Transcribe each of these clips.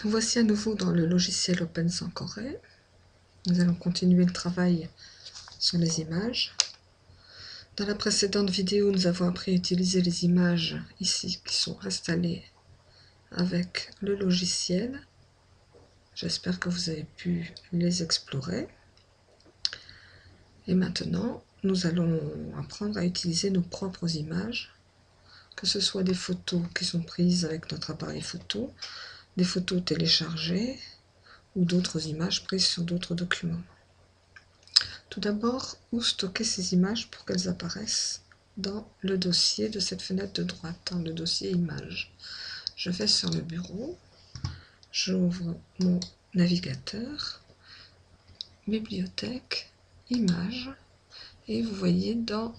Voici à nouveau dans le logiciel OpenSankoré. Nous allons continuer le travail sur les images. Dans la précédente vidéo, nous avons appris à utiliser les images ici qui sont installées avec le logiciel. J'espère que vous avez pu les explorer. Et maintenant, nous allons apprendre à utiliser nos propres images, que ce soit des photos qui sont prises avec notre appareil photo, des photos téléchargées ou d'autres images prises sur d'autres documents. Tout d'abord, où stocker ces images pour qu'elles apparaissent dans le dossier de cette fenêtre de droite, dans le dossier images. Je vais sur le bureau, j'ouvre mon navigateur, bibliothèque, images, et vous voyez dans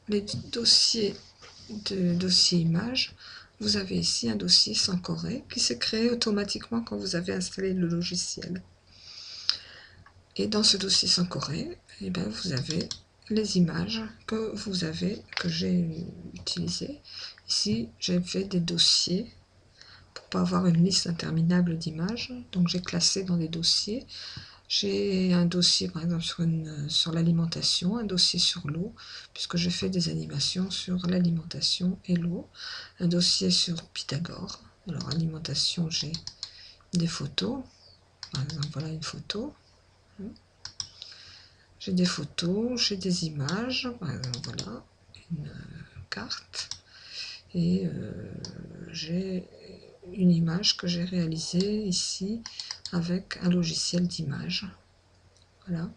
les dossiers de dossier images, vous avez ici un dossier Sankoré qui s'est créé automatiquement quand vous avez installé le logiciel. Et dans ce dossier Sankoré, eh bien, vous avez les images que j'ai utilisées. Ici, j'ai fait des dossiers pour ne pas avoir une liste interminable d'images. Donc j'ai classé dans des dossiers. J'ai un dossier par exemple sur l'alimentation, un dossier sur l'eau, puisque je fais des animations sur l'alimentation et l'eau, un dossier sur Pythagore. Alors alimentation, j'ai des photos, par exemple voilà une photo. J'ai des photos, j'ai des images, par exemple voilà une carte, et j'ai une image que j'ai réalisée ici avec un logiciel d'image. Voilà.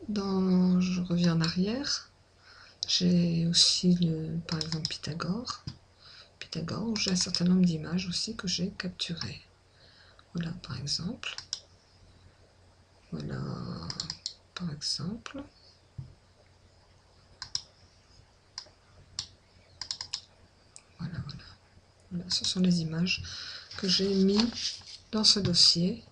Je reviens en arrière. J'ai aussi par exemple Pythagore, où j'ai un certain nombre d'images aussi que j'ai capturées. Voilà par exemple. Voilà par exemple. Voilà, ce sont les images que j'ai mis dans ce dossier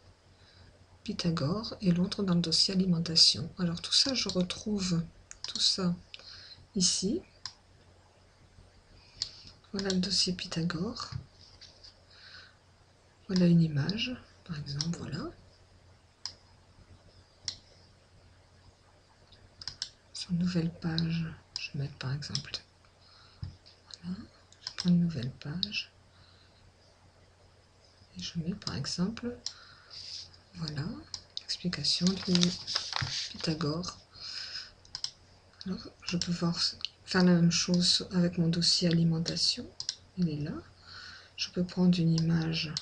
Pythagore et l'autre dans le dossier alimentation. Alors tout ça, je retrouve tout ça ici. Voilà le dossier Pythagore. Voilà une image, par exemple, voilà. Sur une nouvelle page, je vais mettre par exemple, voilà, je prends une nouvelle page. Et je mets par exemple, voilà, explication du Pythagore. Alors, je peux faire la même chose avec mon dossier alimentation. Il est là. Je peux prendre une image,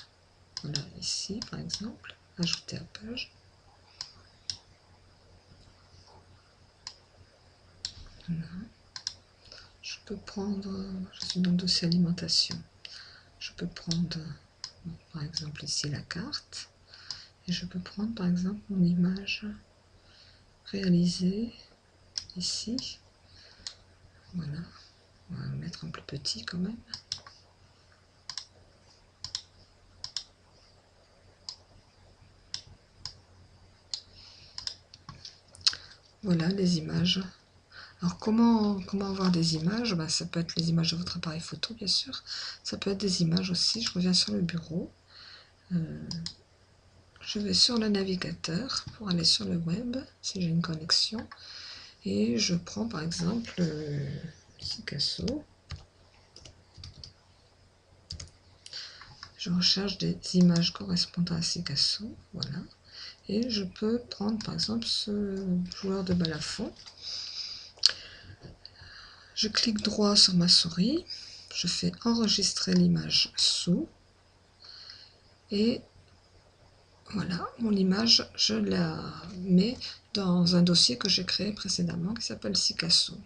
voilà, ici par exemple, ajouter à page. Voilà. Je peux prendre, je suis dans le dossier alimentation. Je peux prendre, par exemple, ici la carte. Et je peux prendre, par exemple, mon image réalisée ici. Voilà. On va mettre un plus petit quand même. Voilà les images. Alors comment avoir des images? Ça peut être les images de votre appareil photo bien sûr. Ça peut être des images aussi. Je reviens sur le bureau. Je vais sur le navigateur pour aller sur le web si j'ai une connexion. Et je prends par exemple Sicasso. Je recherche des images correspondant à Sicasso. Voilà. Et je peux prendre par exemple ce joueur de balafon. Je clique droit sur ma souris, je fais enregistrer l'image sous, et voilà, mon image, je la mets dans un dossier que j'ai créé précédemment qui s'appelle Sicasso.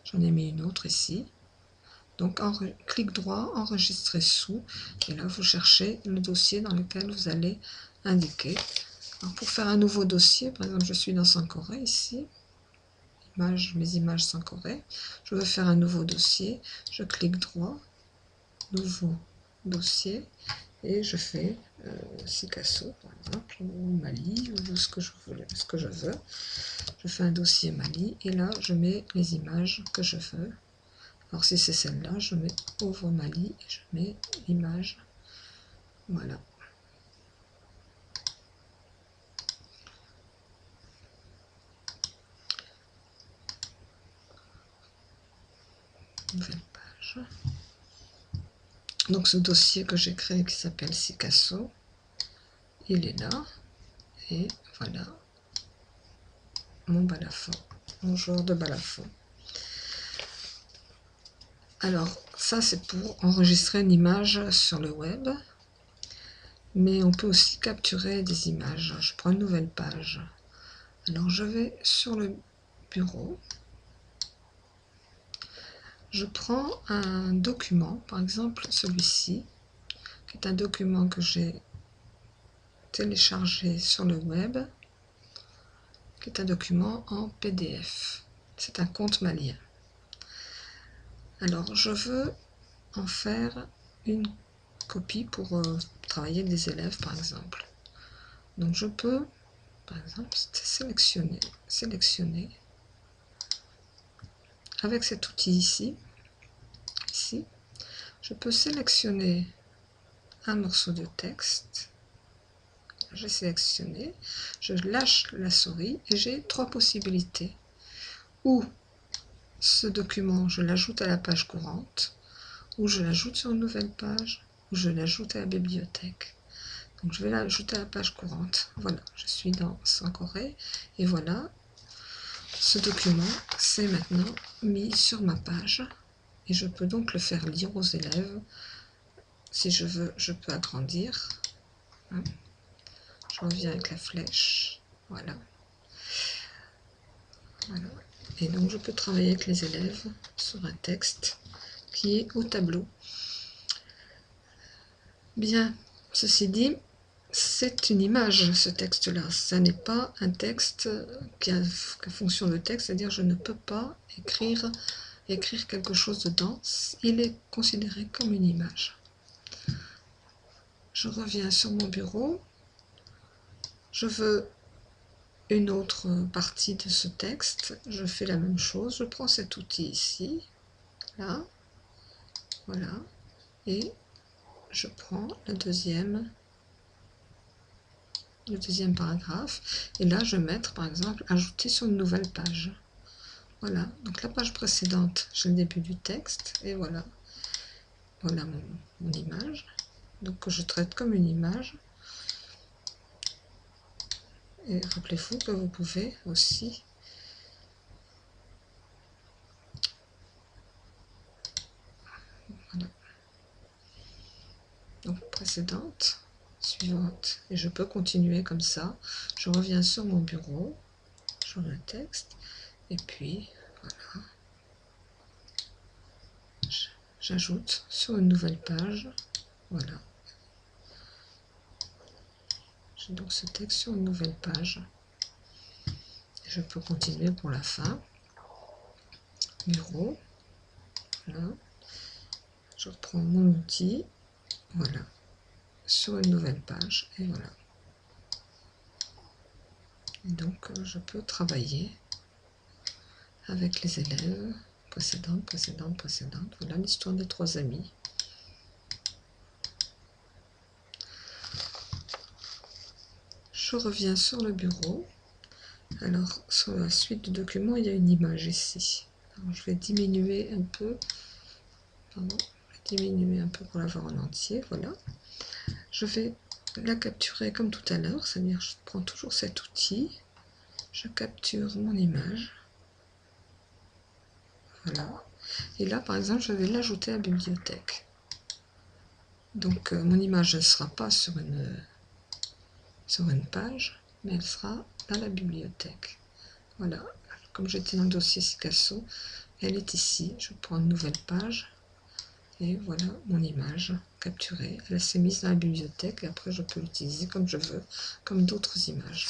J'en ai mis une autre ici. Donc clic droit, enregistrer sous, et là vous cherchez le dossier dans lequel vous allez indiquer. Alors, pour faire un nouveau dossier, par exemple je suis dans Sankoré ici, mes images Sankoré, je veux faire un nouveau dossier, je clique droit, nouveau dossier, et je fais Sicasso par exemple, ou Mali, ou ce que je veux. Je fais un dossier Mali, et là je mets les images que je veux. Alors si c'est celle-là, je mets ouvre Mali, et je mets l'image Voilà. Nouvelle page. Donc ce dossier que j'ai créé qui s'appelle Sicasso, il est là. Et voilà mon balafon, mon joueur de balafon. Alors ça c'est pour enregistrer une image sur le web, mais on peut aussi capturer des images. Je prends une nouvelle page. Alors je vais sur le bureau, je prends un document, par exemple celui-ci, qui est un document que j'ai téléchargé sur le web, qui est un document en PDF. C'est un compte malien. Alors je veux en faire une copie pour travailler avec des élèves par exemple. Donc je peux par exemple sélectionner avec cet outil ici, je peux sélectionner un morceau de texte. J'ai sélectionné, je lâche la souris et j'ai trois possibilités. Ou ce document, je l'ajoute à la page courante, ou je l'ajoute sur une nouvelle page, ou je l'ajoute à la bibliothèque. Donc je vais l'ajouter à la page courante. Voilà, je suis dans Sankoré et voilà, ce document c'est maintenant mis sur ma page et je peux donc le faire lire aux élèves. Si je veux, je peux agrandir. Je reviens avec la flèche. Voilà. Voilà. Et donc je peux travailler avec les élèves sur un texte qui est au tableau. Bien, ceci dit, c'est une image, ce texte-là. Ça n'est pas un texte qui a fonction de texte, c'est-à-dire je ne peux pas écrire quelque chose dedans. Il est considéré comme une image. Je reviens sur mon bureau. Je veux une autre partie de ce texte. Je fais la même chose. Je prends cet outil ici, là, voilà, et je prends le deuxième paragraphe, et là je vais mettre par exemple ajouter sur une nouvelle page. Voilà, donc la page précédente, j'ai le début du texte, et voilà, voilà mon image, donc que je traite comme une image. Et rappelez-vous que vous pouvez aussi voilà. Donc précédente, suivante, et je peux continuer comme ça. Je reviens sur mon bureau, sur le texte, et puis voilà, j'ajoute sur une nouvelle page, voilà. J'ai donc ce texte sur une nouvelle page. Et je peux continuer pour la fin. Bureau, voilà. Je reprends mon outil, voilà, sur une nouvelle page, et voilà. Et donc je peux travailler avec les élèves, précédente. Voilà l'histoire des trois amis. Je reviens sur le bureau. Alors sur la suite du document, il y a une image ici. Alors, je vais diminuer un peu. Pardon, je vais diminuer un peu pour la voir en entier. Voilà. Je vais la capturer comme tout à l'heure, c'est-à-dire je prends toujours cet outil, je capture mon image. Voilà. Et là, par exemple, je vais l'ajouter à la bibliothèque. Donc, mon image ne sera pas sur une page, mais elle sera dans la bibliothèque. Voilà. Comme j'étais dans le dossier Sicasso, elle est ici. Je prends une nouvelle page. Et voilà mon image capturée. Elle s'est mise dans la bibliothèque et après je peux l'utiliser comme je veux, comme d'autres images.